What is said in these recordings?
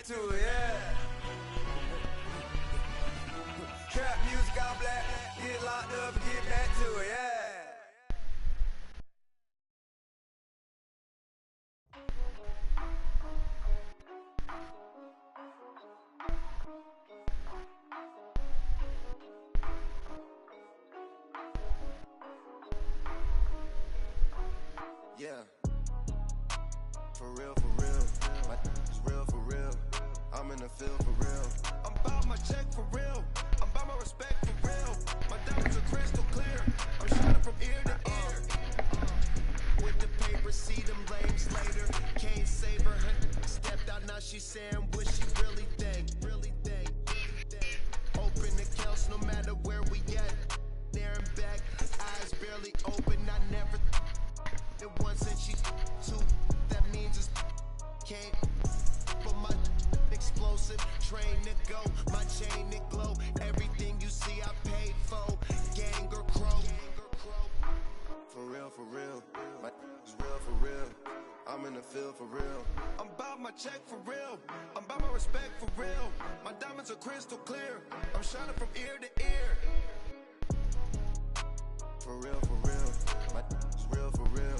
to it, yeah. Trap music all black, get locked up and get back to it, yeah. Yeah, for real, my is real for real. I'm in the field for real. I'm about my check for real. I'm about my respect for real. My diamonds are crystal clear. I'm shining from ear to ear. With the paper, see them lames later. Can't save her. Stepped out, now she's saying what she really think. Open accounts no matter where we at. There and back, eyes barely open. I never it once and she two. That means it's can't. But my explosive train to go. My chain it glow. Everything you see I paid for. Gang or crow. For real. My is real for real. I'm in the field for real. I'm about my check for real. I'm about my respect for real. My diamonds are crystal clear. I'm shining from ear to ear. For real. My is real for real.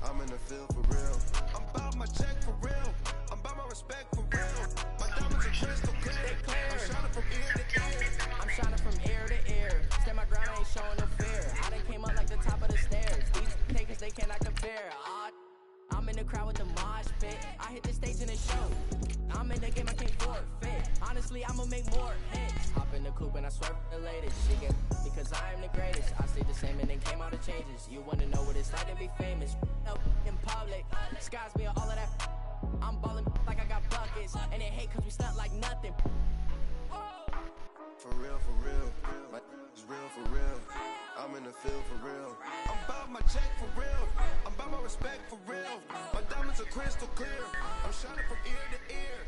I'm in the field for real. I'm about my check for real. I'm about my respect for real. My diamonds are crystal clear. I'm shining from ear to ear. I'm shining from ear to ear. Stand my ground, I ain't showing no fear. I done came up like the top of the stairs. These takers, they cannot compare. I'm in the crowd with the mosh pit. I hit the stage in the show. I'm in the game, I can't forfeit. Honestly, I'ma make more hits. Hop in the coupe and I swerve the latest. She get because I am the greatest. I stayed the same and then came out of changes. You wanna know what it's like to be famous? No, in public, skies me all of that. I'm ballin' like I got buckets. And they hate cause we stunt like nothing. For real. My is real for real. I'm in the field for real. I'm about my check for real. I'm about my respect for real. My diamonds are crystal clear. I'm shining from ear to ear.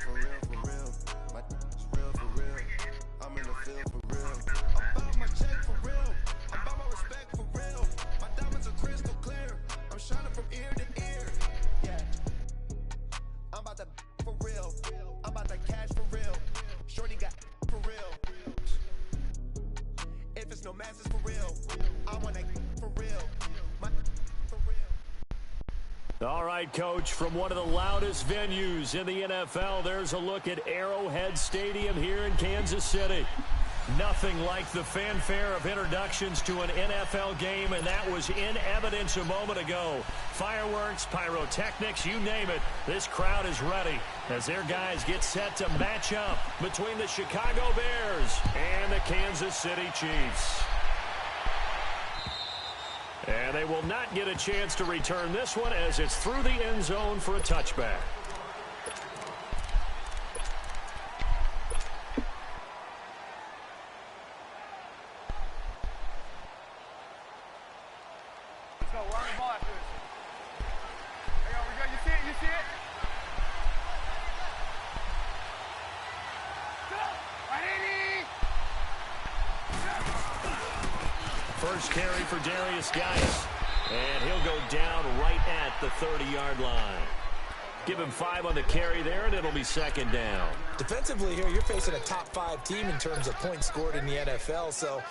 For real. My is real for real. I'm in the field for real. I'm about my check for real. I'm about my respect for real. My diamonds are crystal clear. I'm shining from ear to ear. Yeah. I'm about to for real. I'm about to cash for real. Shorty got for real. If it's no masses for real, I want that for real. My for real. All right, Coach, from one of the loudest venues in the NFL, there's a look at Arrowhead Stadium here in Kansas City. Nothing like the fanfare of introductions to an NFL game, and that was in evidence a moment ago. Fireworks, pyrotechnics, you name it. This crowd is ready as their guys get set to match up between the Chicago Bears and the Kansas City Chiefs. And they will not get a chance to return this one as it's through the end zone for a touchback. First carry for Darius Geis, and he'll go down right at the 30-yard line. Give him 5 on the carry there, and it'll be second down. Defensively here, you're facing a top-5 team in terms of points scored in the NFL, so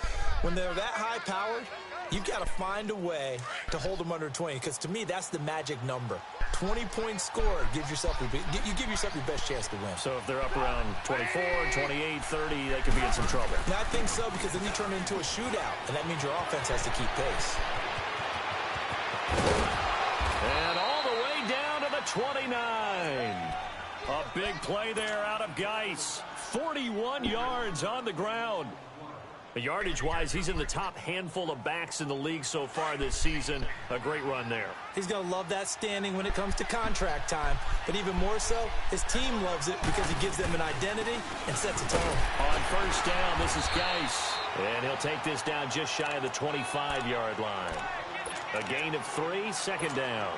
when they're that high-powered, you've got to find a way to hold them under 20, because to me, that's the magic number. 20 points scored, you give yourself your best chance to win. So if they're up around 24, 28, 30, they could be in some trouble. Now, I think so, because then you turn it into a shootout, and that means your offense has to keep pace. And all the way down to the 29. A big play there out of Geis. 41 yards on the ground. Yardage-wise, he's in the top handful of backs in the league so far this season. A great run there. He's going to love that standing when it comes to contract time. But even more so, his team loves it because he gives them an identity and sets a tone. On first down, this is Geis. And he'll take this down just shy of the 25-yard line. A gain of 3, second down.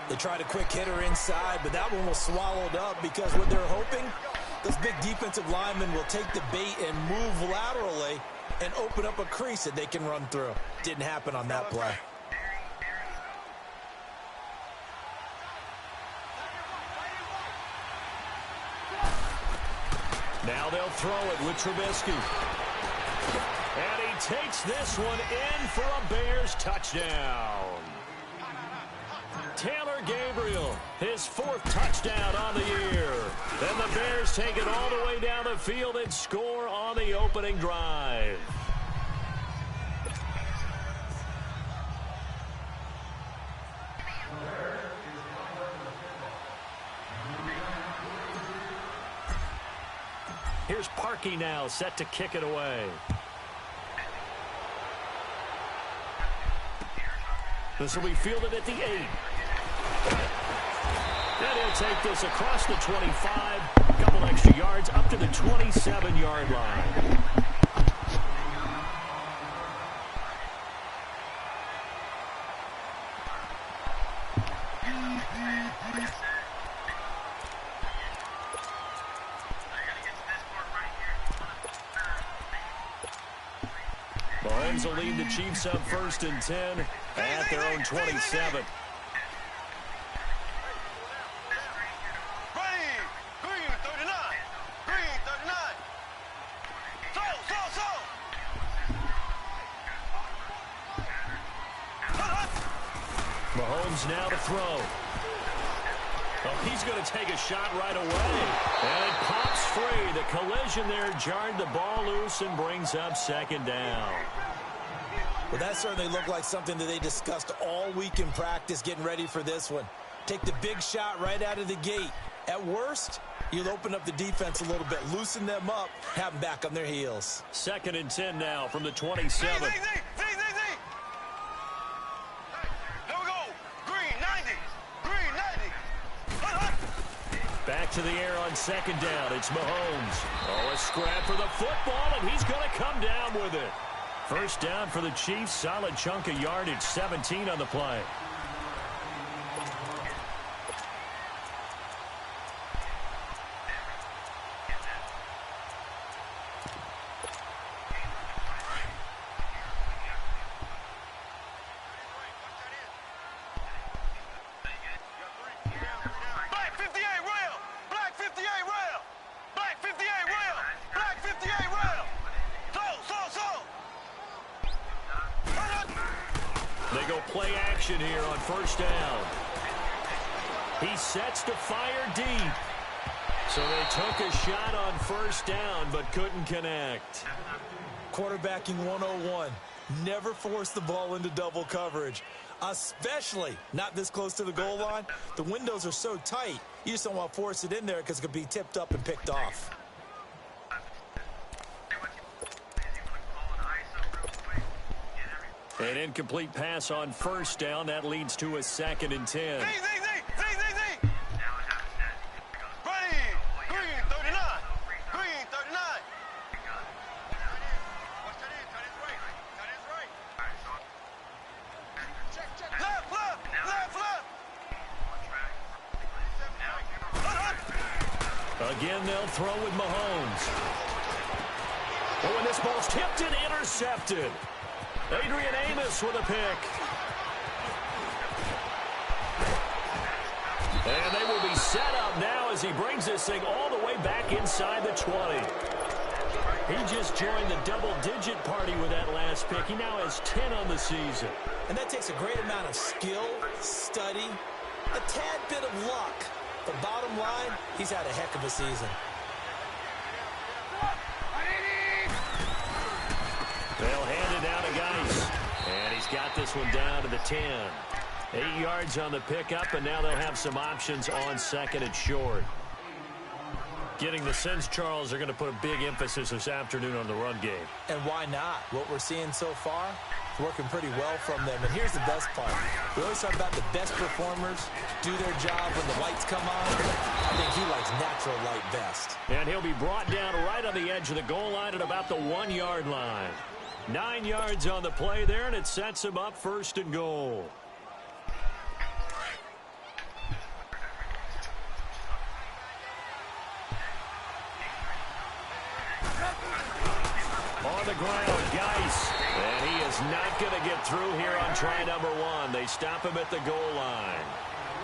They tried a quick hitter inside, but that one was swallowed up because what they're hoping, those big defensive linemen will take the bait and move laterally and open up a crease that they can run through. Didn't happen on that play. Now they'll throw it with Trubisky. And he takes this one in for a Bears touchdown. Taylor Gabriel, his 4th touchdown on the year. And the Bears take it all the way down the field and score on the opening drive. Here's Parkey now, set to kick it away. This will be fielded at the 8. And he'll take this across the 25, a couple extra yards, up to the 27-yard line. Mahomes will lead the Chiefs up 1st and 10 at their own 27. Mahomes now to throw. Oh, he's going to take a shot right away. And it pops free. The collision there jarred the ball loose and brings up 2nd down. Well, that certainly looked like something that they discussed all week in practice getting ready for this one. Take the big shot right out of the gate. At worst, you'll open up the defense a little bit, loosen them up, have them back on their heels. 2nd and 10 now from the 27. Back to the air on 2nd down. It's Mahomes. Oh, a scrap for the football, and he's going to come down with it. 1st down for the Chiefs. Solid chunk of yardage. 17 on the play. They go play action here on 1st down. He sets to fire deep. So they took a shot on 1st down but couldn't connect. Quarterbacking 101. Never force the ball into double coverage, especially not this close to the goal line. The windows are so tight, you just don't want to force it in there because it could be tipped up and picked off. An incomplete pass on 1st down. That leads to a 2nd and 10. Again, they'll throw with Mahomes. Oh, and this ball's tipped and intercepted. Adrian Amos with a pick. And they will be set up now as he brings this thing all the way back inside the 20. He just joined the double-digit party with that last pick. He now has 10 on the season. And that takes a great amount of skill, study, a tad bit of luck. But bottom line, he's had a heck of a season. They'll hand it down to Geis. And he's got this one down to the 10. 8 yards on the pickup, and now they'll have some options on 2nd and short. Getting the sense, Charles, they're going to put a big emphasis this afternoon on the run game. And why not? What we're seeing so far, working pretty well from them. And here's the best part. We always talk about the best performers do their job when the lights come on. I think he likes natural light best. And he'll be brought down right on the edge of the goal line at about the 1-yard line. 9 yards on the play there, and it sets him up 1st and goal. On the ground, Geis. And he is not going to get through here on try number 1. They stop him at the goal line.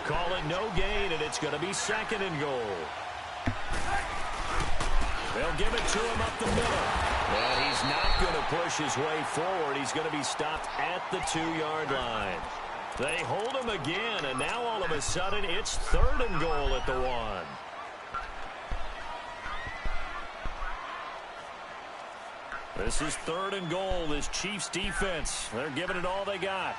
Call it no gain, and it's going to be 2nd and goal. They'll give it to him up the middle. And he's not going to push his way forward. He's going to be stopped at the 2-yard line. They hold him again, and now all of a sudden it's 3rd and goal at the 1. This is 3rd and goal. This Chiefs defense, they're giving it all they got.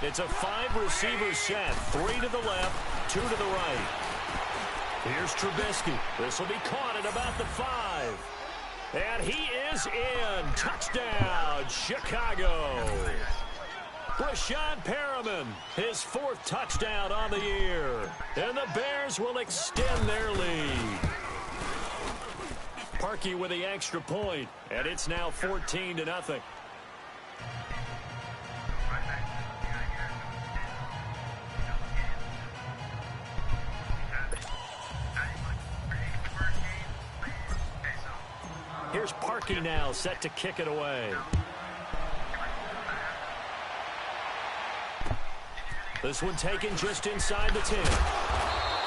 It's a 5-receiver set. 3 to the left, 2 to the right. Here's Trubisky. This will be caught at about the 5. And he is in. Touchdown, Chicago. Rashad Perriman, his 4th touchdown on the year. And the Bears will extend their lead. Parkey with the extra point, and it's now 14-0. Here's Parkey now, set to kick it away. This one taken just inside the 10.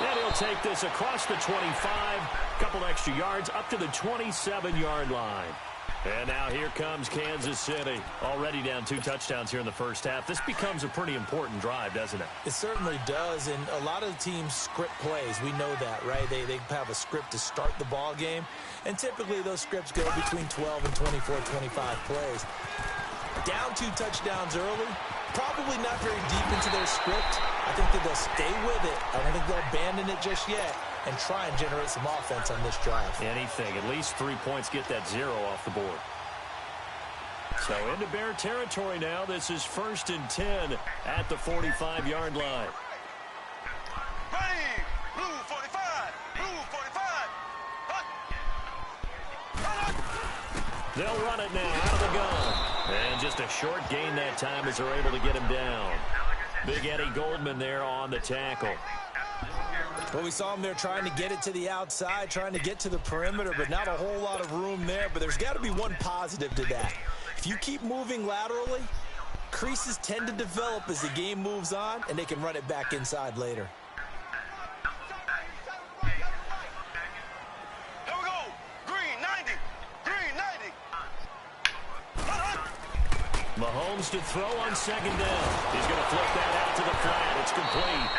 And he'll take this across the 25, a couple extra yards up to the 27-yard line. And now here comes Kansas City. Already down 2 touchdowns here in the first half. This becomes a pretty important drive, doesn't it? It certainly does, and a lot of teams script plays. We know that, right? They have a script to start the ball game, and typically those scripts go between 12 and 24, 25 plays. Down 2 touchdowns early, probably not very deep into their script. I think that they'll stay with it. I don't think they'll abandon it just yet and try and generate some offense on this drive. Anything. At least 3 points, get that 0 off the board. So into Bear territory now. This is 1st and 10 at the 45-yard line. Ready, blue 45, blue 45. They'll run it now out of the gun. And just a short gain that time as they're able to get him down. Big Eddie Goldman there on the tackle. Well, we saw him there trying to get it to the outside, trying to get to the perimeter, but not a whole lot of room there. But there's got to be one positive to that. If you keep moving laterally, creases tend to develop as the game moves on, and they can run it back inside later. Here we go. Green 90. Green 90. Mahomes to throw on 2nd down. He's going to flip that out to the flat. It's complete.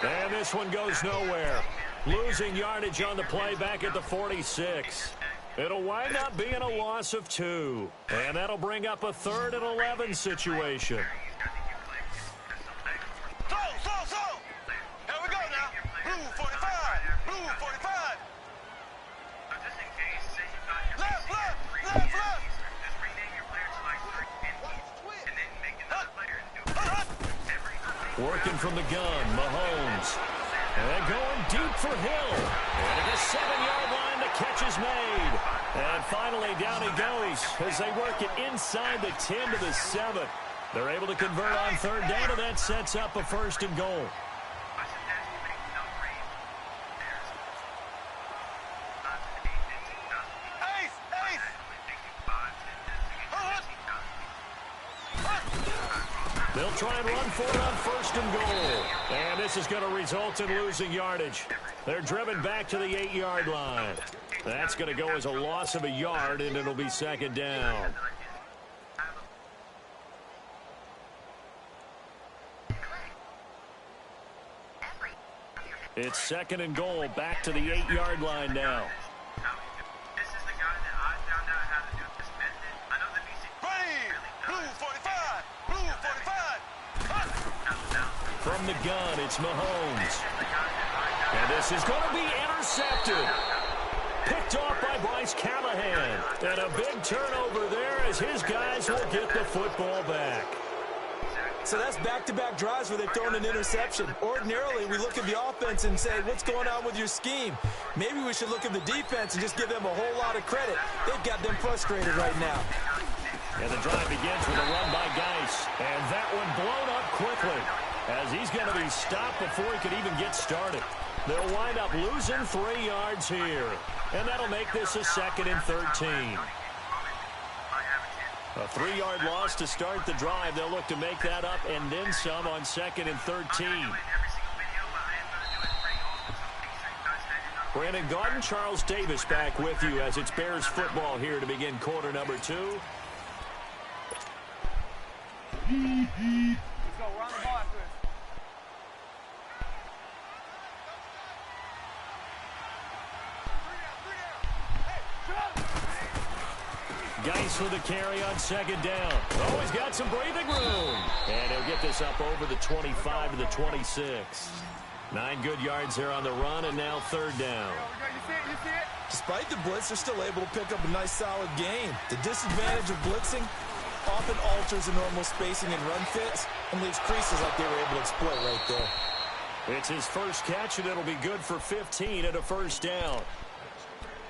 And this one goes nowhere. Losing yardage on the play back at the 46. It'll wind up being a loss of 2. And that'll bring up a 3rd and 11 situation. Slow. Here we go now. Blue 45, blue 45. Left. Working from the gun, Mahomes. And going deep for Hill. And at the 7-yard line, the catch is made. And finally, down he goes as they work it inside the 10 to the 7. They're able to convert on 3rd down, and that sets up a 1st and goal. They'll try and run for it on 1st and goal. And this is going to result in losing yardage. They're driven back to the 8-yard line. That's going to go as a loss of a yard, and it'll be 2nd down. It's 2nd and goal, back to the 8-yard line now. From the gun, it's Mahomes. And this is going to be intercepted. Picked off by Bryce Callahan. And a big turnover there as his guys will get the football back. So that's back-to-back drives where they've thrown an interception. Ordinarily, we look at the offense and say, what's going on with your scheme? Maybe we should look at the defense and just give them a whole lot of credit. They've got them frustrated right now. And the drive begins with a run by Geis. And that one blown up quickly as he's going to be stopped before he could even get started. They'll wind up losing 3 yards here. And that'll make this a 2nd and 13. A 3-yard loss to start the drive. They'll look to make that up and then some on 2nd and 13. Brandon Gaudin, Charles Davis back with you as it's Bears football here to begin quarter number 2. Let's go. We're on the ball after this. Geis with the carry on second down. Oh, he's got some breathing room. And he'll get this up over the 25 to the 26. 9 good yards there on the run, and now third down. You see it? Despite the blitz, they're still able to pick up a nice, solid gain. The disadvantage of blitzing often alters the normal spacing and run fits and leaves creases like they were able to exploit right there. It's his first catch, and it'll be good for 15 at a first down.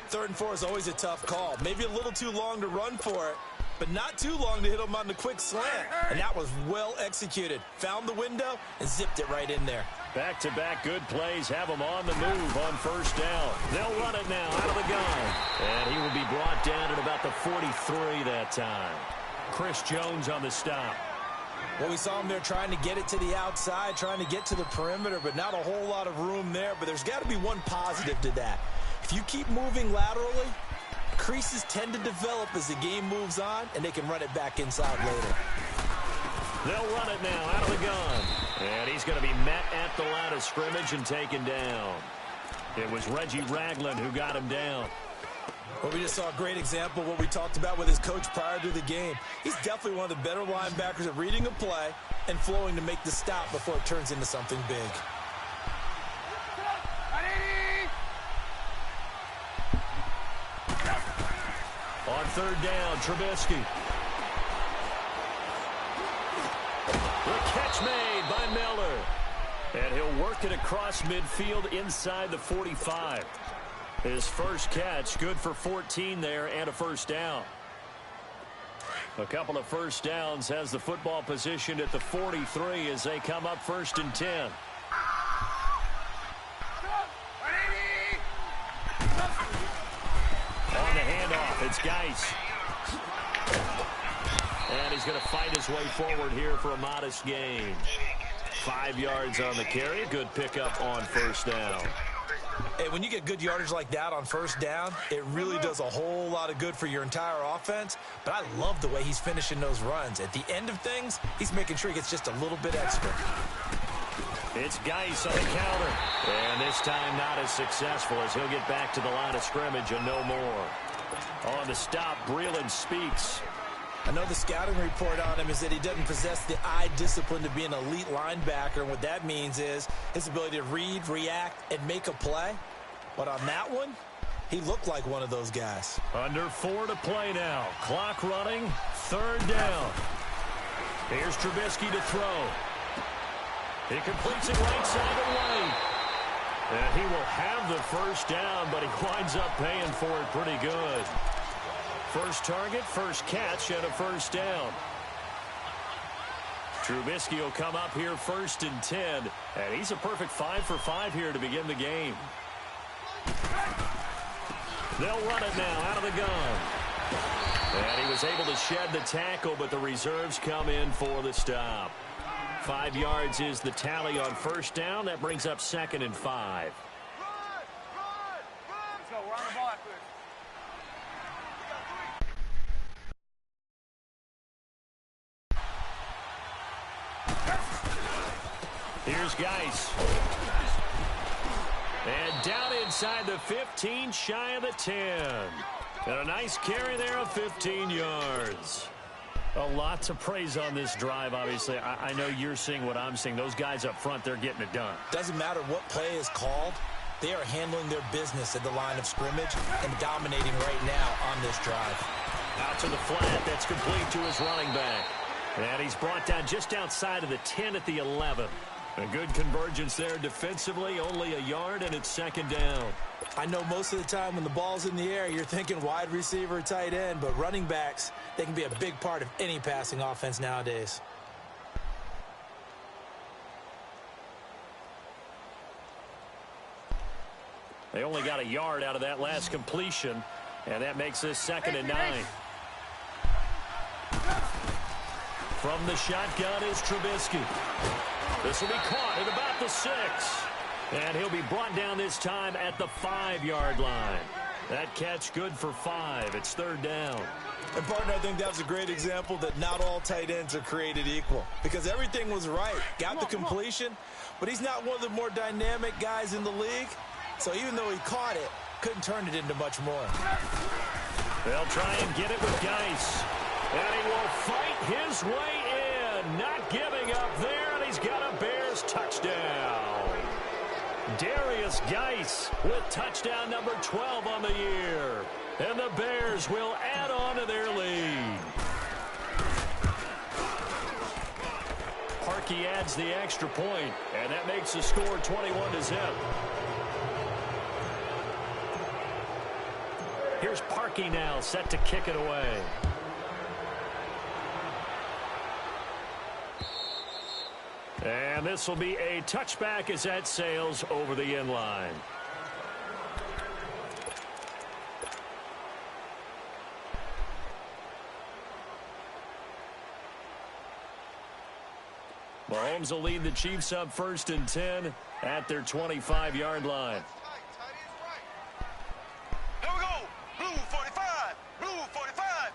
3rd and 4 is always a tough call. Maybe a little too long to run for it, but not too long to hit him on the quick slant. And that was well executed. Found the window and zipped it right in there. Back-to-back good plays have him on the move on first down. They'll run it now out of the gun. And he will be brought down at about the 43 that time. Chris Jones on the stop. Well, we saw him there trying to get it to the outside, trying to get to the perimeter, but not a whole lot of room there. But there's got to be one positive to that. If you keep moving laterally, creases tend to develop as the game moves on, and they can run it back inside later. They'll run it now out of the gun. And he's going to be met at the line of scrimmage and taken down. It was Reggie Ragland who got him down. Well, we just saw a great example of what we talked about with his coach prior to the game. He's definitely one of the better linebackers at reading a play and flowing to make the stop before it turns into something big. On third down, Trubisky. The catch made by Miller. And he'll work it across midfield inside the 45. His first catch, good for 14 there and a first down. A couple of first downs has the football positioned at the 43 as they come up 1st and 10. On the handoff, it's Geis. And he's going to fight his way forward here for a modest gain. 5 yards on the carry. Good pickup on first down. Hey, when you get good yardage like that on first down, it really does a whole lot of good for your entire offense. But I love the way he's finishing those runs. At the end of things, he's making sure he gets just a little bit extra. It's Geis on the counter. And this time not as successful as he'll get back to the line of scrimmage and no more. On the stop, Breeland Speaks. I know the scouting report on him is that he doesn't possess the eye discipline to be an elite linebacker. And what that means is his ability to read, react, and make a play. But on that one, he looked like one of those guys. Under 4 to play now. Clock running. Third down. Here's Trubisky to throw. He completes it right side of the lane. And he will have the first down, but he winds up paying for it pretty good. First target, first catch, and a first down. Trubisky will come up here 1st and 10, and he's a perfect 5 for 5 here to begin the game. They'll run it now out of the gun. And he was able to shed the tackle, but the reserves come in for the stop. 5 yards is the tally on first down. That brings up 2nd and 5. Let's go. We're on the ball after this. Here's Geis. And down inside the 15, shy of the 10. And a nice carry there of 15 yards. A lot to praise on this drive, obviously. I know you're seeing what I'm seeing. Those guys up front, they're getting it done. Doesn't matter what play is called. They are handling their business at the line of scrimmage and dominating right now on this drive. Out to the flat. That's complete to his running back. And he's brought down just outside of the 10 at the 11. A good convergence there defensively, only a yard, and it's 2nd down. I know most of the time when the ball's in the air, you're thinking wide receiver, tight end, but running backs, they can be a big part of any passing offense nowadays. They only got a yard out of that last completion, and that makes this 2nd and 9. From the shotgun is Trubisky. This will be caught at about the 6. And he'll be brought down this time at the 5-yard line. That catch good for 5. It's third down. And, partner, I think that was a great example that not all tight ends are created equal. Because everything was right. Got the completion, but he's not one of the more dynamic guys in the league. So even though he caught it, couldn't turn it into much more. They'll try and get it with Geis. And he will fight his way in. Not giving up there, and he's got a Bears touchdown. Darius Geis with touchdown number 12 on the year. And the Bears will add on to their lead. Parkey adds the extra point, and that makes the score 21-0. Here's Parkey now, set to kick it away. And this will be a touchback as that sails over the end line. Mahomes will lead the Chiefs up 1st and 10 at their 25-yard line. Here we go. Blue 45. Blue 45.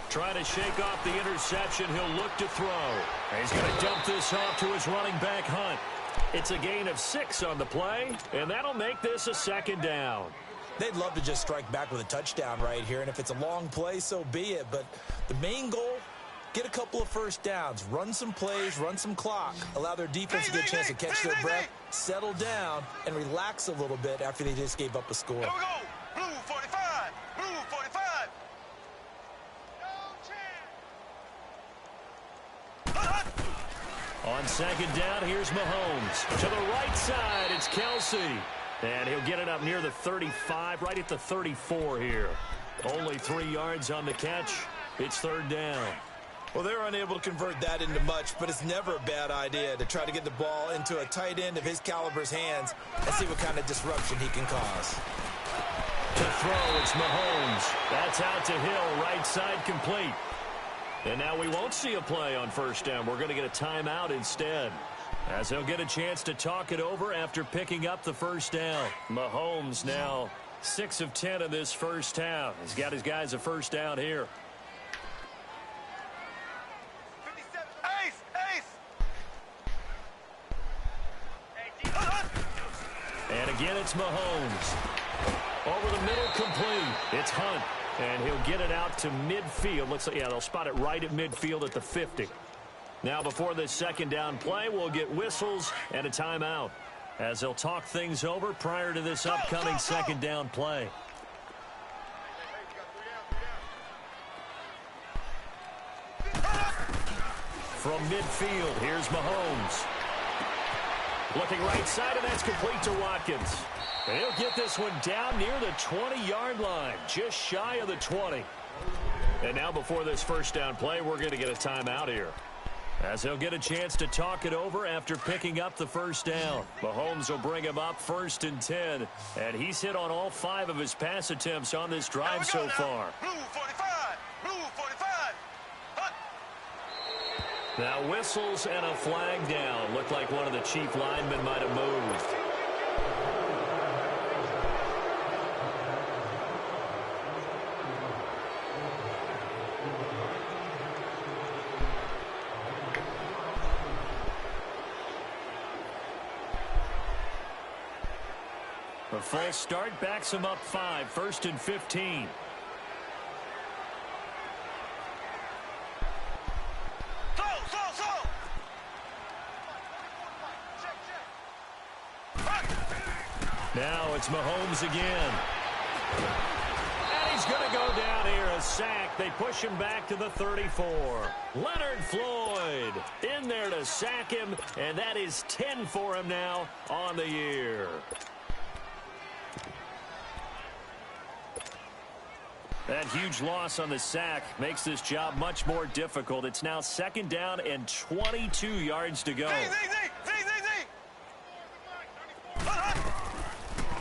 Trying to shake off the interception. He'll look to throw. And he's going to dump this off to his running back, Hunt. It's a gain of 6 on the play, and that'll make this a 2nd down. They'd love to just strike back with a touchdown right here, and if it's a long play, so be it. But the main goal, get a couple of first downs, run some plays, run some clock, allow their defense to get a chance to catch their breath, settle down, and relax a little bit after they just gave up a score. Here we go. Blue 45. Blue 45. On 2nd down, here's Mahomes. To the right side, it's Kelsey. And he'll get it up near the 35, right at the 34 here. Only 3 yards on the catch. It's 3rd down. Well, they're unable to convert that into much, but it's never a bad idea to try to get the ball into a tight end of his caliber's hands and see what kind of disruption he can cause. To throw, it's Mahomes. That's out to Hill, right side complete. And now we won't see a play on 1st down. We're going to get a timeout instead, as he'll get a chance to talk it over after picking up the 1st down. Mahomes now 6 of 10 in this 1st half. He's got his guys a 1st down here. 57. Ace. And again, it's Mahomes. Over the middle, complete. It's Hunt. And he'll get it out to midfield. Looks like, yeah, they'll spot it right at midfield at the 50. Now, before this 2nd down play, we'll get whistles and a timeout, as they'll talk things over prior to this upcoming 2nd down play. From midfield, here's Mahomes. Looking right side, and that's complete to Watkins. And he'll get this one down near the 20-yard line, just shy of the 20. And now before this 1st down play, we're going to get a timeout here, as he'll get a chance to talk it over after picking up the 1st down. Mahomes will bring him up 1st and 10, and he's hit on all 5 of his pass attempts on this drive so far. Blue 45. Blue 45. Hunt. Now whistles and a flag down. Looked like one of the Chief linemen might have moved. A full start backs him up 5, 1st and 15. Now it's Mahomes again. And he's going to go down here, a sack. They push him back to the 34. Leonard Floyd in there to sack him, and that is 10 for him now on the year. That huge loss on the sack makes this job much more difficult. It's now 2nd down and 22 yards to go.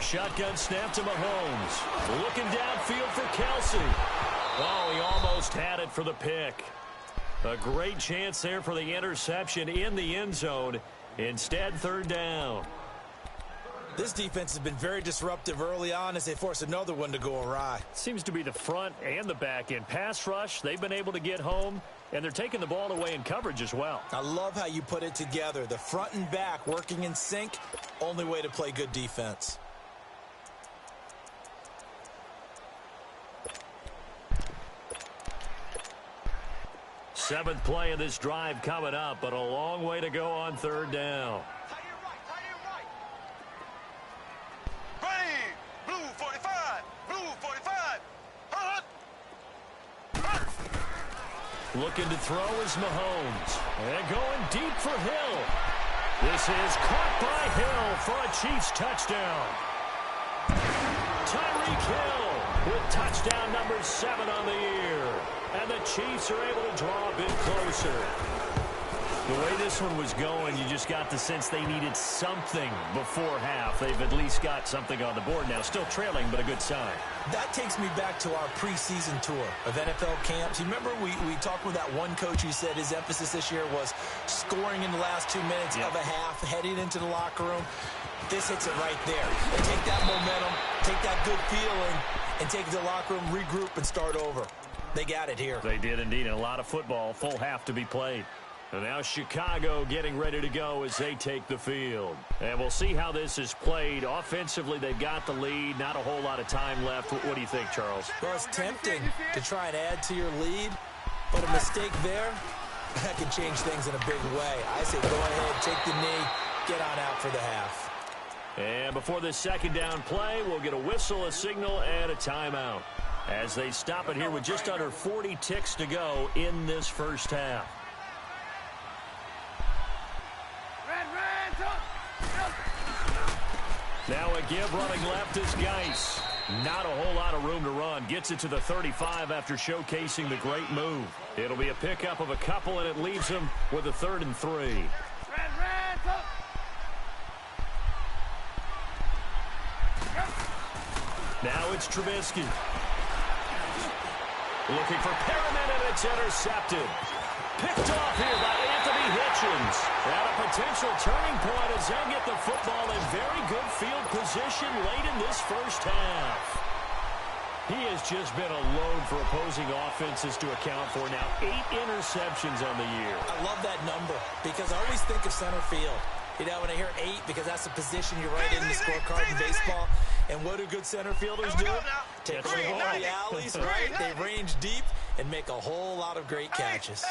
Shotgun snap to Mahomes. Looking downfield for Kelsey. Oh, he almost had it for the pick. A great chance there for the interception in the end zone. Instead, third down. This defense has been very disruptive early on as they force another one to go awry. Seems to be the front and the back end. Pass rush, they've been able to get home, and they're taking the ball away in coverage as well. I love how you put it together. The front and back working in sync, only way to play good defense. Seventh play of this drive coming up, but a long way to go on third down. Looking to throw is Mahomes. And going deep for Hill. This is caught by Hill for a Chiefs touchdown. Tyreek Hill with touchdown number 7 on the year. And the Chiefs are able to draw a bit closer. The way this one was going, you just got the sense they needed something before half. They've at least got something on the board now. Still trailing, but a good sign. That takes me back to our preseason tour of NFL camps. You remember we talked with that one coach who said his emphasis this year was scoring in the last 2 minutes of a half, heading into the locker room. This hits it right there. They take that momentum, take that good feeling, and take it to the locker room, regroup, and start over. They got it here. They did indeed, and a lot of football, full half to be played. And now Chicago getting ready to go as they take the field. And we'll see how this is played. Offensively, they've got the lead. Not a whole lot of time left. What do you think, Charles? Well, it's tempting to try and add to your lead, but a mistake there, that can change things in a big way. I say go ahead, take the knee, get on out for the half. And before this second down play, we'll get a whistle, a signal, and a timeout as they stop it here with just under 40 ticks to go in this first half. Now a give running left is Geis. Not a whole lot of room to run. Gets it to the 35 after showcasing the great move. It'll be a pickup of a couple, and it leaves him with a 3rd and 3. Now it's Trubisky. Looking for Perriman, and it's intercepted. Picked off here by Anthony Hitchens. And a potential turning point as they get the football in very good field position late in this first half. He has just been a load for opposing offenses to account for. Now 8 interceptions on the year. I love that number because I always think of center field. You know, when I hear 8, because that's the position you write in the scorecard in baseball. And what do good center fielders do? Take the ball in the alleys, right? They range deep and make a whole lot of great catches.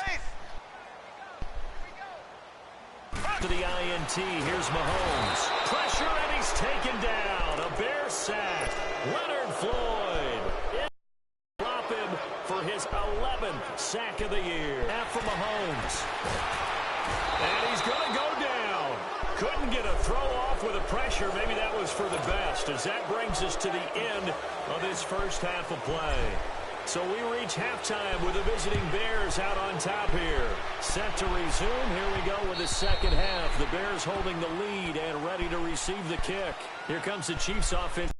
To the INT, here's Mahomes. Pressure, and he's taken down. A Bear sack. Leonard Floyd. Drop him for his 11th sack of the year. Half for Mahomes. And he's going to go down. Couldn't get a throw off with the pressure. Maybe that was for the best, as that brings us to the end of this first half of play. So we reach halftime with the visiting Bears out on top here. Set to resume. Here we go with the second half. The Bears holding the lead and ready to receive the kick. Here comes the Chiefs offense.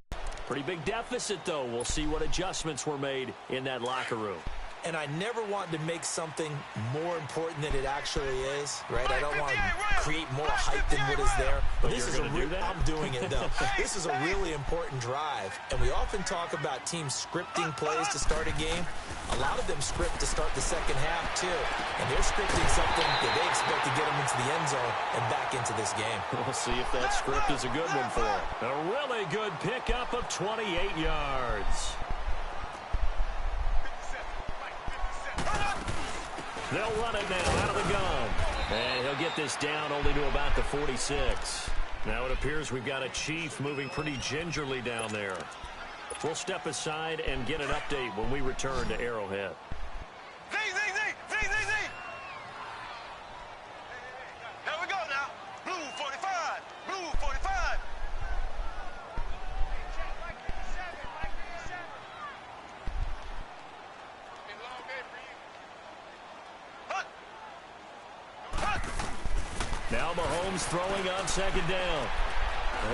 Pretty big deficit, though. We'll see what adjustments were made in that locker room. And I never want to make something more important than it actually is, right? I don't want to create more hype than what is there. But this is I'm doing it, though. This is a really important drive. And we often talk about teams scripting plays to start a game. A lot of them script to start the second half, too. And they're scripting something that they expect to get them into the end zone and back into this game. We'll see if that script is a good one for them. A really good pickup of 28 yards. They'll run it now out of the gun. And he'll get this down only to about the 46. Now it appears we've got a Chief moving pretty gingerly down there. We'll step aside and get an update when we return to Arrowhead. Here we go now. Blue 45. Blue 45. Now Mahomes throwing on second down.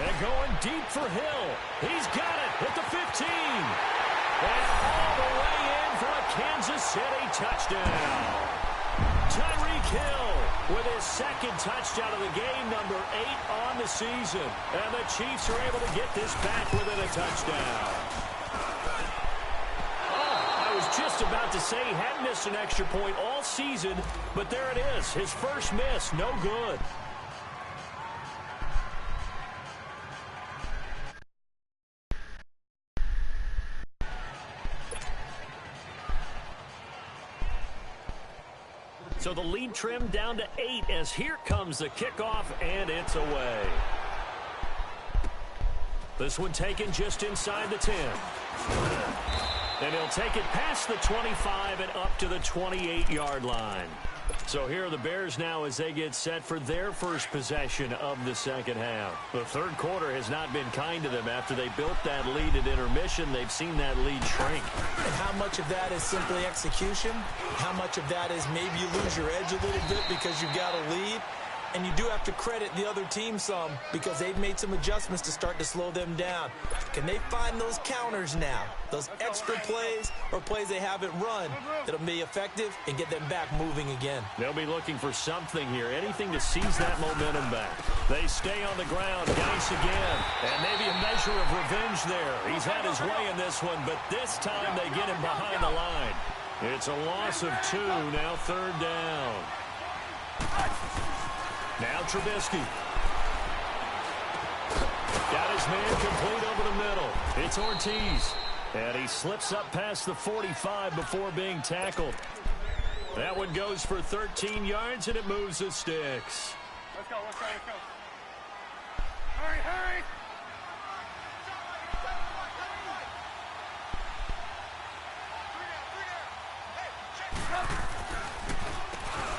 And going deep for Hill. He's got it at the 15. And all the way in for a Kansas City touchdown. Tyreek Hill with his second touchdown of the game, number 8 on the season. And the Chiefs are able to get this back within a touchdown. Oh, I was just about to say he hadn't missed an extra point all season, but there it is. His first miss, no good. So the lead trimmed down to 8 as here comes the kickoff, and it's away. This one taken just inside the 10. And he'll take it past the 25 and up to the 28-yard line. So here are the Bears now as they get set for their first possession of the second half. The third quarter has not been kind to them. After they built that lead at intermission, they've seen that lead shrink. And how much of that is simply execution? How much of that is maybe you lose your edge a little bit because you've got a lead? And you do have to credit the other team some because they've made some adjustments to start to slow them down. Can they find those counters now, those extra plays or plays they haven't run that'll be effective and get them back moving again? They'll be looking for something here, anything to seize that momentum back. They stay on the ground, Geis again, and maybe a measure of revenge there. He's had his way in this one, but this time they get him behind the line. It's a loss of 2, now third down. Now Trubisky. Got his man complete over the middle. It's Ortiz. And he slips up past the 45 before being tackled. That one goes for 13 yards, and it moves the sticks. Let's go, let's go, let's go. Hurry, hurry!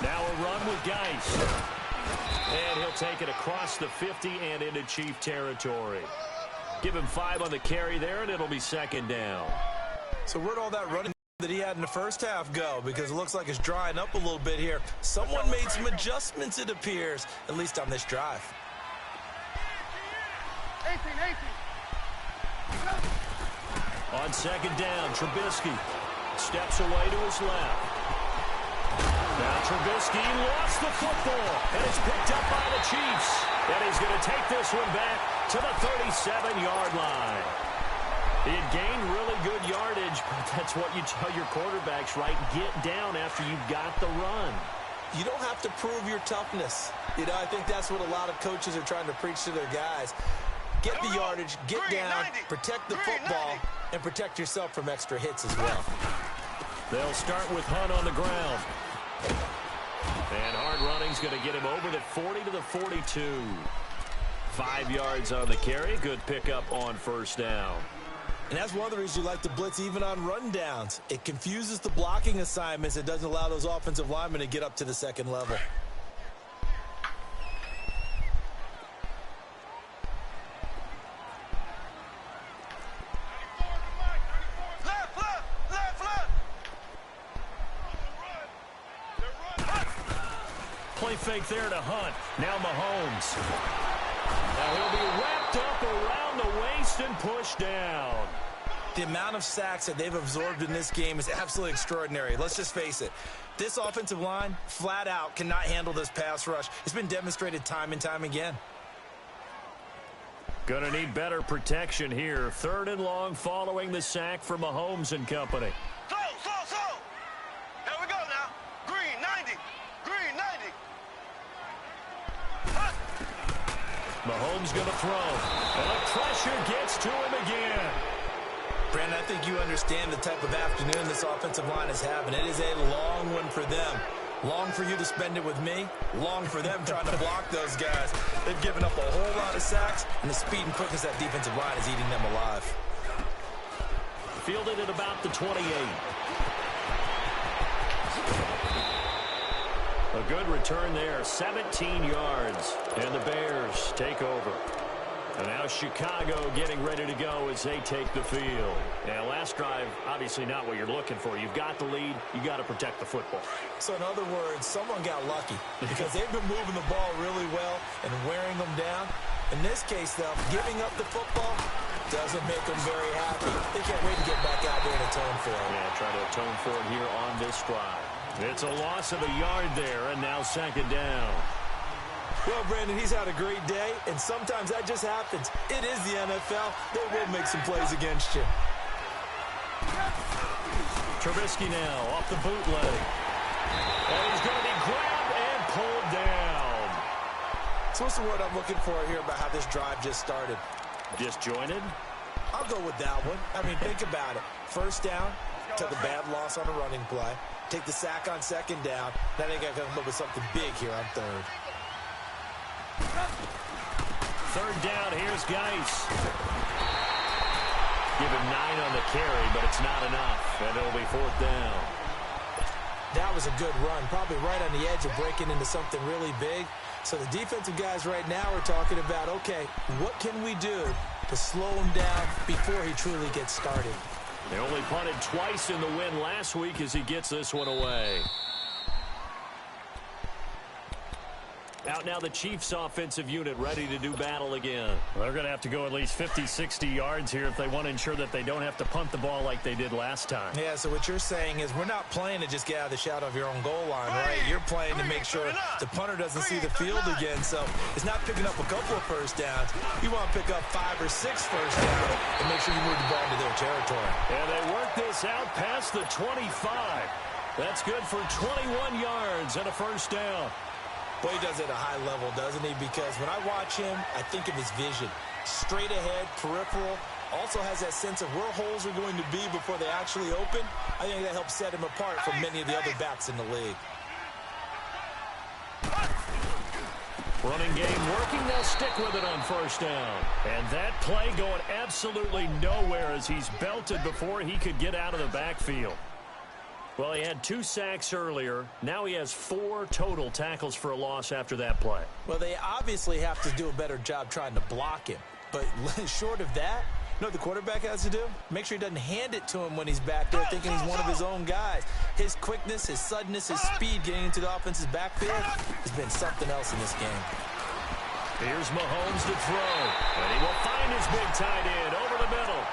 Now a run with Geis. And he'll take it across the 50 and into Chief territory. Give him 5 on the carry there, and it'll be second down. So where'd all that running that he had in the first half go? Because it looks like it's drying up a little bit here. Someone made some adjustments, it appears, at least on this drive. 18. On second down, Trubisky steps away to his left. Now Trubisky lost the football, and it's picked up by the Chiefs. And he's going to take this one back to the 37-yard line. He had gained really good yardage, but that's what you tell your quarterbacks, right? Get down after you've got the run. You don't have to prove your toughness. You know, I think that's what a lot of coaches are trying to preach to their guys. Get the yardage, get down, protect the football, and protect yourself from extra hits as well. They'll start with Hunt on the ground. And hard running's going to get him over the 40 to the 42. 5 yards on the carry. Good pickup on first down. And that's one of the reasons you like to blitz even on rundowns. It confuses the blocking assignments. It doesn't allow those offensive linemen to get up to the second level. Play fake there to Hunt. Now Mahomes. Now he'll be wrapped up around the waist and pushed down. The amount of sacks that they've absorbed in this game is absolutely extraordinary. Let's just face it. This offensive line, flat out, cannot handle this pass rush. It's been demonstrated time and time again. Gonna need better protection here. 3rd and long following the sack for Mahomes and company. Slow. Here we go now. Green, 90. Green, 90. Mahomes going to throw. And the pressure gets to him again. Brandon, I think you understand the type of afternoon this offensive line is having. It is a long one for them. Long for you to spend it with me. Long for them trying to block those guys. They've given up a whole lot of sacks, and the speed and quickness that defensive line is eating them alive. Fielded at about the 28. A good return there, 17 yards, and the Bears take over. And now Chicago getting ready to go as they take the field. Now, last drive, obviously not what you're looking for. You've got the lead. You got to protect the football. So, in other words, someone got lucky because they've been moving the ball really well and wearing them down. In this case, though, giving up the football, Doesn't make them very happy. They can't wait to get back out there and atone for it. Yeah, try to atone for it here on this drive. It's a loss of a yard there, and now second down. Well, Brandon, he's had a great day, and sometimes that just happens. It is the NFL. They will make some plays against you. Trubisky now off the bootleg. And he's going to be grabbed and pulled down. So what's the word I'm looking for here about how this drive just started? Disjointed? I'll go with that one. I mean, think about it. First down, took a bad loss on a running play. Take the sack on second down. Now they got to come up with something big here on third. Third down, here's Geis. Give him 9 on the carry, but it's not enough. And it'll be fourth down. That was a good run, probably right on the edge of breaking into something really big. So the defensive guys right now are talking about, okay, what can we do to slow him down before he truly gets started? They only punted twice in the win last week as he gets this one away. Out now the Chiefs offensive unit ready to do battle again. They're going to have to go at least 50, 60 yards here if they want to ensure that they don't have to punt the ball like they did last time. Yeah, so what you're saying is we're not playing to just get out of the shadow of your own goal line, right? You're playing to make sure the punter doesn't see the field again. So it's not picking up a couple of first downs. You want to pick up 5 or 6 first downs and make sure you move the ball into their territory. And they work this out past the 25. That's good for 21 yards and a first down. Boy, he does it at a high level, doesn't he? Because when I watch him, I think of his vision. Straight ahead, peripheral. Also has that sense of where holes are going to be before they actually open. I think that helps set him apart from many of the other backs in the league. Running game working. They'll stick with it on first down. And that play going absolutely nowhere as he's belted before he could get out of the backfield. Well, he had 2 sacks earlier. Now he has 4 total tackles for a loss after that play. Well, they obviously have to do a better job trying to block him. But short of that, you know what the quarterback has to do? Make sure he doesn't hand it to him when he's back there thinking he's one of his own guys. His quickness, his suddenness, his speed getting into the offense's backfield has been something else in this game. Here's Mahomes to throw. And he will find his big tight end over the middle.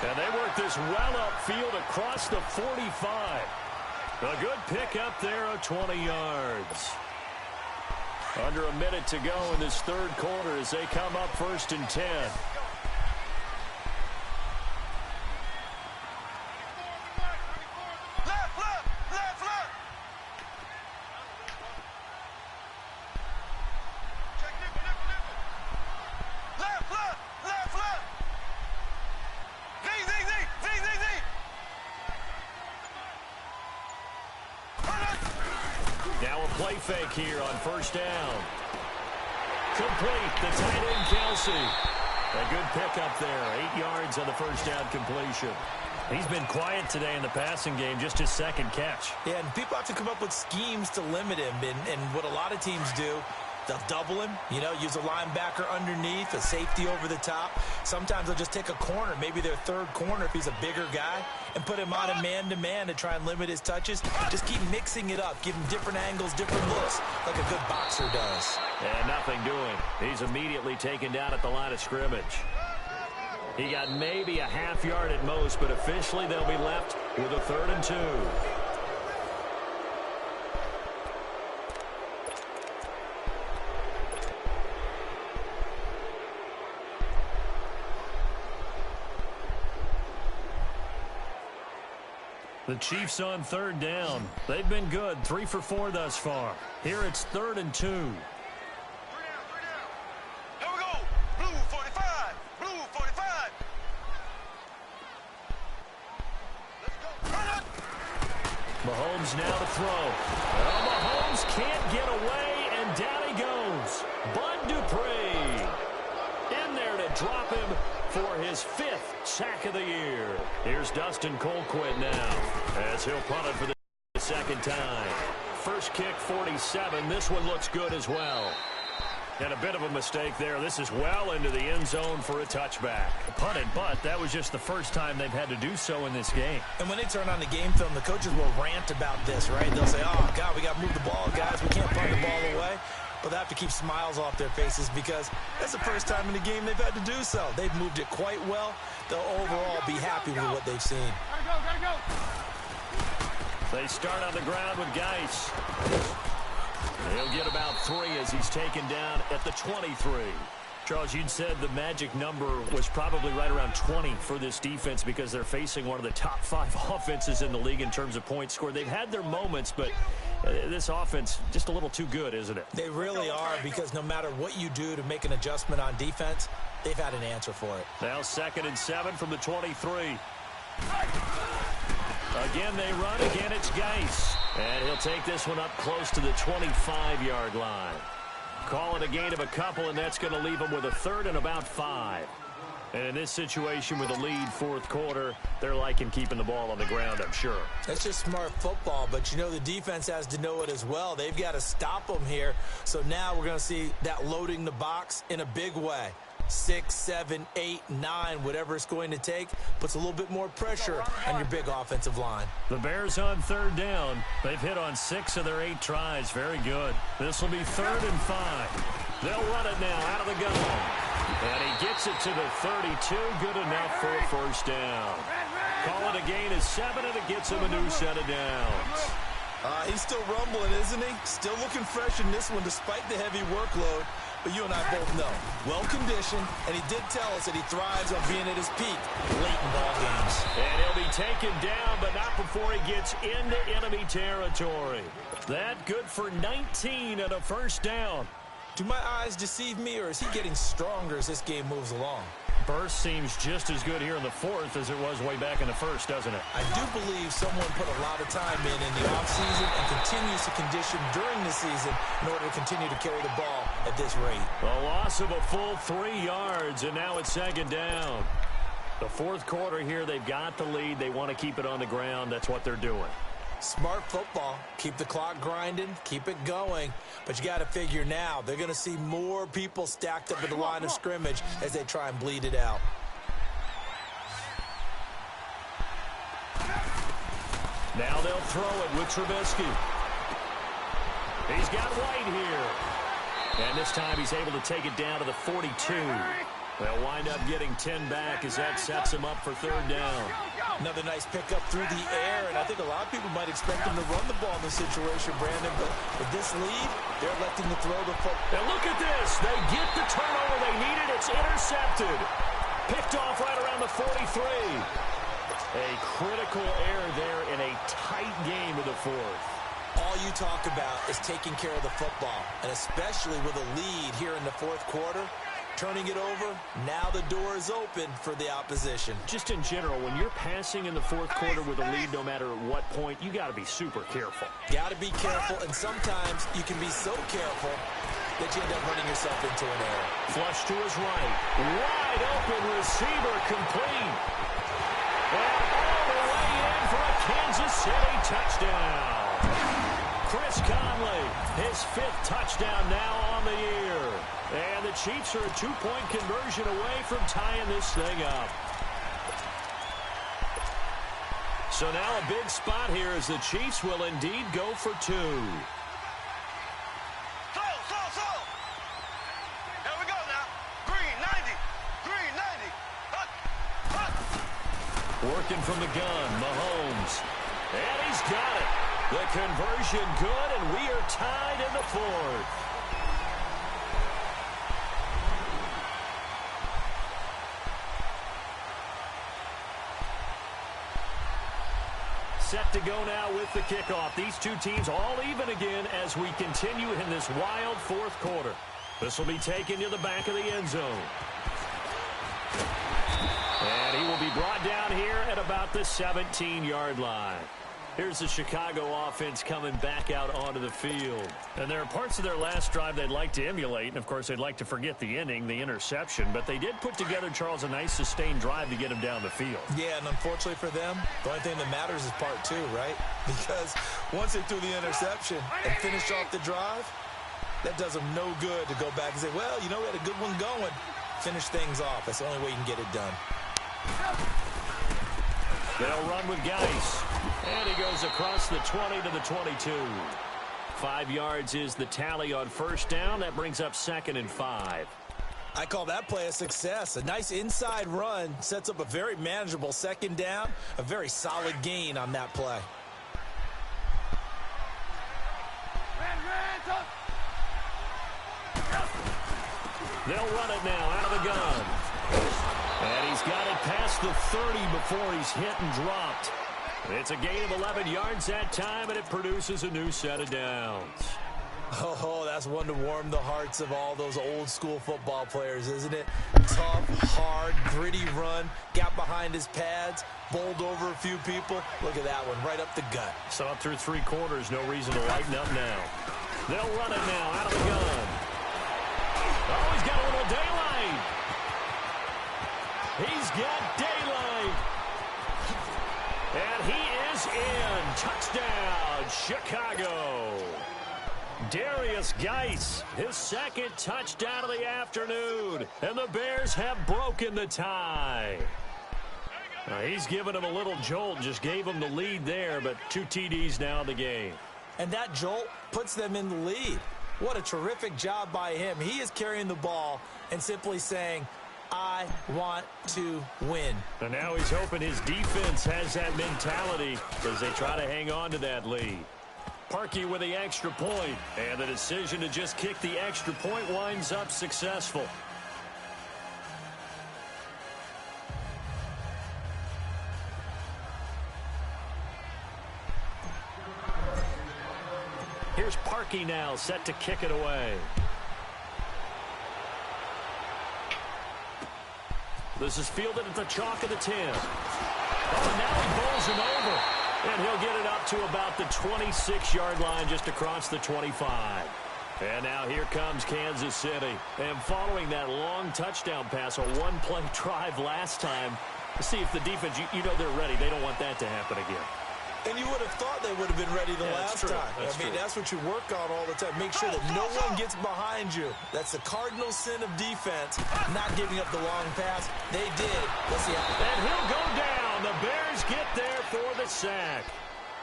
And they work this well upfield across the 45. A good pick up there of 20 yards. Under a minute to go in this third quarter as they come up 1st and 10. Play fake here on first down. Complete. The tight end, Kelsey. A good pick up there. 8 yards on the first down completion. He's been quiet today in the passing game, just his second catch. Yeah, and people have to come up with schemes to limit him. And what a lot of teams do, they'll double him, you know, use a linebacker underneath, a safety over the top. Sometimes they'll just take a corner, maybe their third corner if he's a bigger guy, and put him on a man-to-man to try and limit his touches. Just keep mixing it up, give him different angles, different looks, like a good boxer does. And nothing doing. He's immediately taken down at the line of scrimmage. He got maybe a half yard at most, but officially they'll be left with a 3rd and 2. The Chiefs on 3rd down. They've been good, 3 for 4 thus far. Here it's 3rd and 2. 3 down. Here we go. Blue 45. Blue 45. Let's go. Run it. Mahomes now to throw. Well, Mahomes can't get away, and down he goes. Bud Dupree in there to drop him for his 5th sack of the year. Here's Dustin Colquitt now as he'll punt it for the 2nd time. First kick, 47. This one looks good as well. And a bit of a mistake there. This is well into the end zone for a touchback. Punted, but that was just the first time they've had to do so in this game. And when they turn on the game film, the coaches will rant about this, right? They'll say, oh, God, we got to move the ball, guys. We can't punt the ball away. but they have to keep smiles off their faces because that's the first time in the game they've had to do so. They've moved it quite well. They'll overall be happy with what they've seen. They start on the ground with Geis. He'll get about 3 as he's taken down at the 23. Charles, you said the magic number was probably right around 20 for this defense because they're facing one of the top 5 offenses in the league in terms of points scored. They've had their moments, but this offense just a little too good, isn't it? They really are, because no matter what you do to make an adjustment on defense, they've had an answer for it. Now 2nd and 7 from the 23. Again, they run. Again, it's Geis. And he'll take this one up close to the 25-yard line. Call it a gain of a couple, and that's going to leave them with a 3rd and about 5. And in this situation with a lead 4th quarter, they're liking keeping the ball on the ground, I'm sure. That's just smart football, but you know the defense has to know it as well. They've got to stop them here. So now we're going to see that loading the box in a big way. 6, 7, 8, 9, whatever it's going to take, puts a little bit more pressure on your big offensive line. The Bears on 3rd down. They've hit on 6 of their 8 tries. Very good. This will be 3rd and 5. They'll run it now out of the gun. And he gets it to the 32. Good enough for a 1st down. Call it a gain of 7, and it gets him a new set of downs. He's still rumbling, isn't he? Still looking fresh in this one despite the heavy workload. But you and I both know, well-conditioned, and he did tell us that he thrives on being at his peak late in ball games. And he'll be taken down, but not before he gets into enemy territory. That good for 19 and a 1st down. Do my eyes deceive me, or is he getting stronger as this game moves along? Burst seems just as good here in the 4th as it was way back in the 1st, doesn't it? I do believe someone put a lot of time in the offseason and continues to condition during the season in order to continue to carry the ball at this rate. A loss of a full 3 yards, and now it's 2nd down. The 4th quarter here, they've got the lead. They want to keep it on the ground. That's what they're doing. Smart football. Keep the clock grinding. Keep it going. But you got to figure now they're going to see more people stacked up at the line of scrimmage as they try and bleed it out. Now they'll throw it with Trubisky. He's got White here. And this time he's able to take it down to the 42. They'll wind up getting 10 back as that sets him up for 3rd down. Another nice pickup through the air, and I think a lot of people might expect him to run the ball in this situation, Brandon, but with this lead, they're electing to throw the football. And look at this. They get the turnover they needed. It's intercepted. Picked off right around the 43. A critical error there in a tight game of the 4th. All you talk about is taking care of the football, and especially with a lead here in the 4th quarter, turning it over, now the door is open for the opposition. Just in general, when you're passing in the 4th quarter with a lead, no matter what point, you got to be super careful. Got to be careful, and sometimes you can be so careful that you end up running yourself into an error. Flush to his right. Wide open receiver complete. And all the way in for a Kansas City touchdown. Chris Conley, his 5th touchdown now on the year. And the Chiefs are a 2-point conversion away from tying this thing up. So now a big spot here as the Chiefs will indeed go for 2. Slow. Here we go now. Green, 90. Green, 90. Working from the gun, Mahomes. And he's got it. The conversion good, and we are tied in the 4th. Set to go now with the kickoff. These two teams all even again as we continue in this wild 4th quarter. This will be taken to the back of the end zone. And he will be brought down here at about the 17-yard line. Here's the Chicago offense coming back out onto the field. And there are parts of their last drive they'd like to emulate. And, of course, they'd like to forget the inning, the interception. But they did put together, Charles, a nice sustained drive to get him down the field. Yeah, and unfortunately for them, the only thing that matters is part 2, right? Because once they threw the interception and finished off the drive, that does them no good to go back and say, well, you know, we had a good one going. Finish things off. That's the only way you can get it done. They'll run with Geis. And he goes across the 20 to the 22. 5 yards is the tally on first down. That brings up 2nd and 5. I call that play a success. A nice inside run sets up a very manageable 2nd down. A very solid gain on that play. They'll run it now out of the gun. And he's got it past the 30 before he's hit and dropped. It's a gain of 11 yards that time, and it produces a new set of downs. Oh, that's one to warm the hearts of all those old school football players, isn't it? Tough, hard, gritty run, got behind his pads, bowled over a few people. Look at that one, right up the gut. So up through 3 quarters, no reason to lighten up now. They'll run it now out of the gun. Oh, he's got a little daylight. He's got daylight. And he is in. Touchdown, Chicago. Darius Geis, his 2nd touchdown of the afternoon. And the Bears have broken the tie. Now, he's given him a little jolt, just gave him the lead there, but 2 TDs now in the game. And that jolt puts them in the lead. What a terrific job by him. He is carrying the ball and simply saying, I want to win. And now he's hoping his defense has that mentality as they try to hang on to that lead. Parkey with the extra point, and the decision to just kick the extra point winds up successful. Here's Parkey now, set to kick it away. This is fielded at the chalk of the 10. Oh, and now he bowls him over. And he'll get it up to about the 26-yard line, just across the 25. And now here comes Kansas City. And following that long touchdown pass, a one-play drive last time, to see if the defense, you know they're ready. They don't want that to happen again. And you would have thought they would have been ready the last time. That's what you work on all the time. Make sure that no one gets behind you. That's the cardinal sin of defense, not giving up the long pass. They did. Let's see how. And he'll go down. The Bears get there for the sack.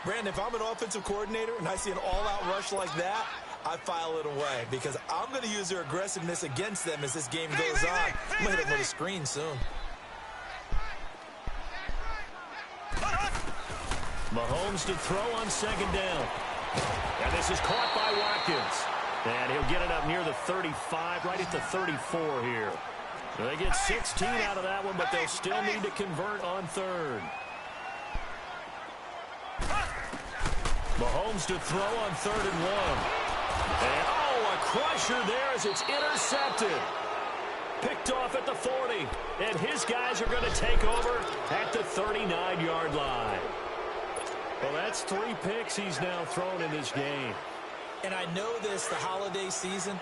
Brandon, if I'm an offensive coordinator and I see an all-out rush like that, I file it away because I'm going to use their aggressiveness against them as this game goes on. I'm going to hit them with a screen soon. Mahomes to throw on 2nd down. And this is caught by Watkins. And he'll get it up near the 35, right at the 34 here. So they get 16 out of that one, but they'll still need to convert on 3rd. Mahomes to throw on 3rd and 1. And, oh, a crusher there as it's intercepted. Picked off at the 40. And his guys are going to take over at the 39-yard line. Well, that's 3 picks he's now thrown in this game. And I know this, the holiday season,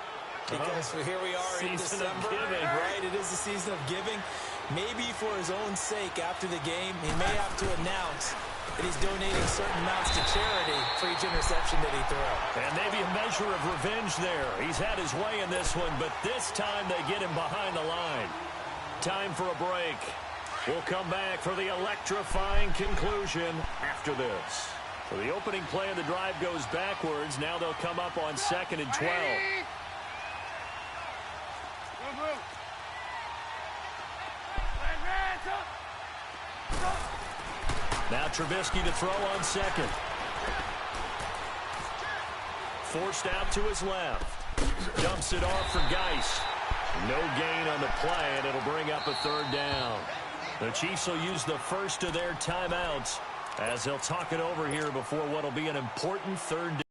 because here we are in December. Right, it is the season of giving. Maybe for his own sake, after the game, he may have to announce that he's donating certain amounts to charity for each interception that he throws. And maybe a measure of revenge there. He's had his way in this one, but this time they get him behind the line. Time for a break. We'll come back for the electrifying conclusion after this. So the opening play of the drive goes backwards. Now they'll come up on 2nd and 12. Now Trubisky to throw on 2nd. Forced out to his left. Dumps it off for Geis. No gain on the play, and it'll bring up a 3rd down. The Chiefs will use the first of their timeouts as they'll talk it over here before what will be an important 3rd down.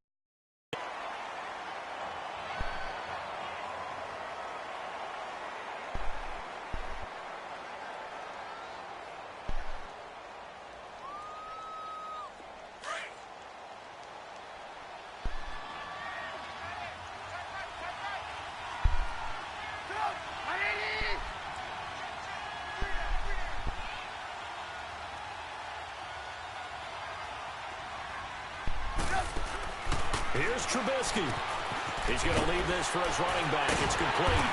Here's Trubisky. He's going to leave this for his running back. It's complete.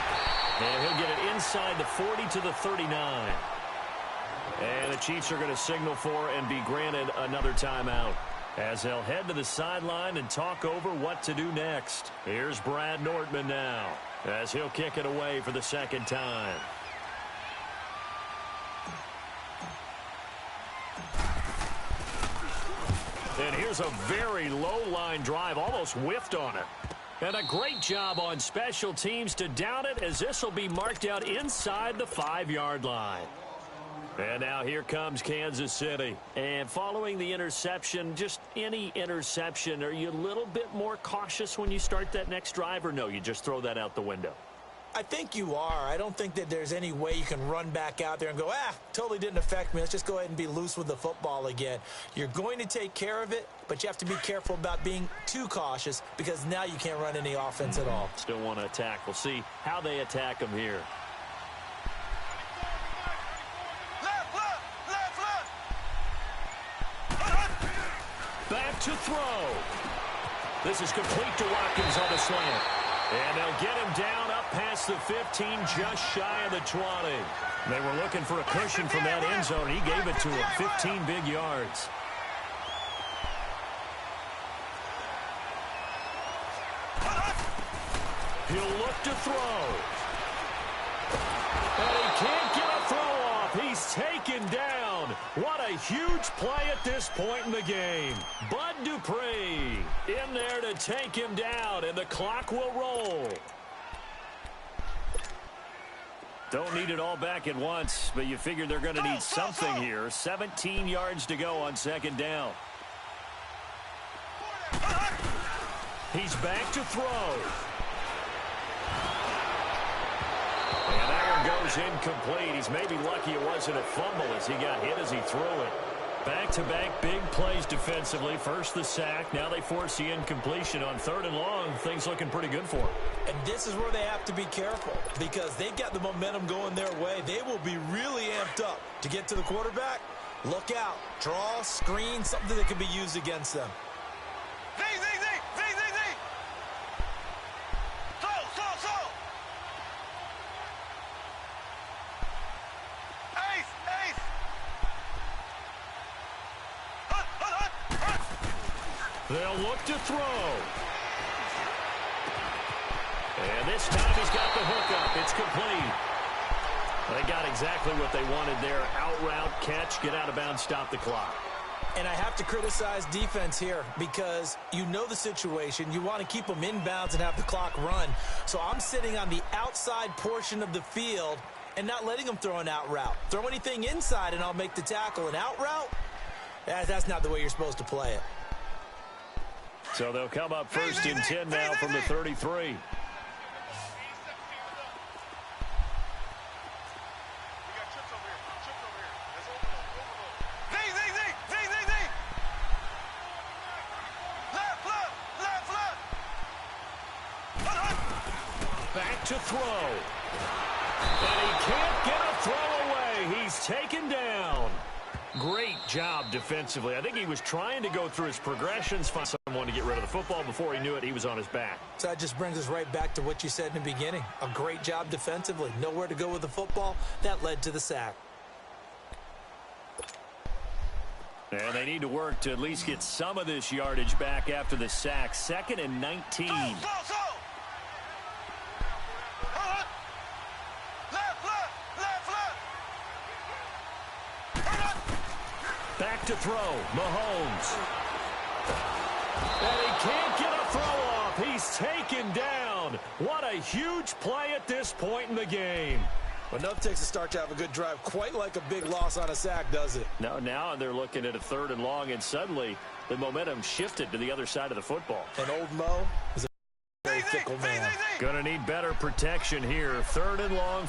And he'll get it inside the 40 to the 39. And the Chiefs are going to signal for and be granted another timeout. as they'll head to the sideline and talk over what to do next. Here's Brad Nortman now, as he'll kick it away for the second time. And here's a very low-line drive, almost whiffed on it. And a great job on special teams to down it, as this will be marked out inside the 5-yard line. And now here comes Kansas City. And following the interception, just any interception, are you a little bit more cautious when you start that next drive, or no, you just throw that out the window? I think you are. I don't think that there's any way you can run back out there and go, totally didn't affect me. Let's just go ahead and be loose with the football again. You're going to take care of it, but you have to be careful about being too cautious, because now you can't run any offense at all. Still want to attack. We'll see how they attack them here. Back to throw. This is complete to Watkins on the slant. And they'll get him down up past the 15, just shy of the 20. They were looking for a cushion from that end zone. He gave it to him, 15 big yards. He'll look to throw. And he can't get a throw off. He's taken down. What a huge play at this point in the game. Bud Dupree in there to take him down, and the clock will roll. Don't need it all back at once, but you figure they're going to need something here. 17 yards to go on second down. He's back to throw. And that one goes incomplete. He's maybe lucky it wasn't a fumble as he got hit as he threw it. Back-to-back big plays defensively. First the sack. Now they force the incompletion on 3rd and long. Things looking pretty good for them. And this is where they have to be careful, because they've got the momentum going their way. They will be really amped up to get to the quarterback. Look out. Draw, screen, something that can be used against them. They'll look to throw. And this time he's got the hookup. It's complete. They got exactly what they wanted there. Out route, catch, get out of bounds, stop the clock. And I have to criticize defense here, because you know the situation. You want to keep them inbounds and have the clock run. So I'm sitting on the outside portion of the field and not letting them throw an out route. Throw anything inside and I'll make the tackle. An out route? That's not the way you're supposed to play it. So they'll come up 1st and 10 now from the 33. Back to throw. And he can't get a throw away. He's taken down. Great job defensively. I think he was trying to go through his progressions, find someone to get rid of the football. Before he knew it, he was on his back. So that just brings us right back to what you said in the beginning. A great job defensively. Nowhere to go with the football. That led to the sack. And they need to work to at least get some of this yardage back after the sack. 2nd and 19. Back to throw, Mahomes. And he can't get a throw off. He's taken down. What a huge play at this point in the game. Enough takes a start to have a good drive. Quite like a big loss on a sack, does it? No, now they're looking at a 3rd and long, and suddenly the momentum shifted to the other side of the football. And old Mo is a very fickle man. Going to need better protection here. 3rd and long.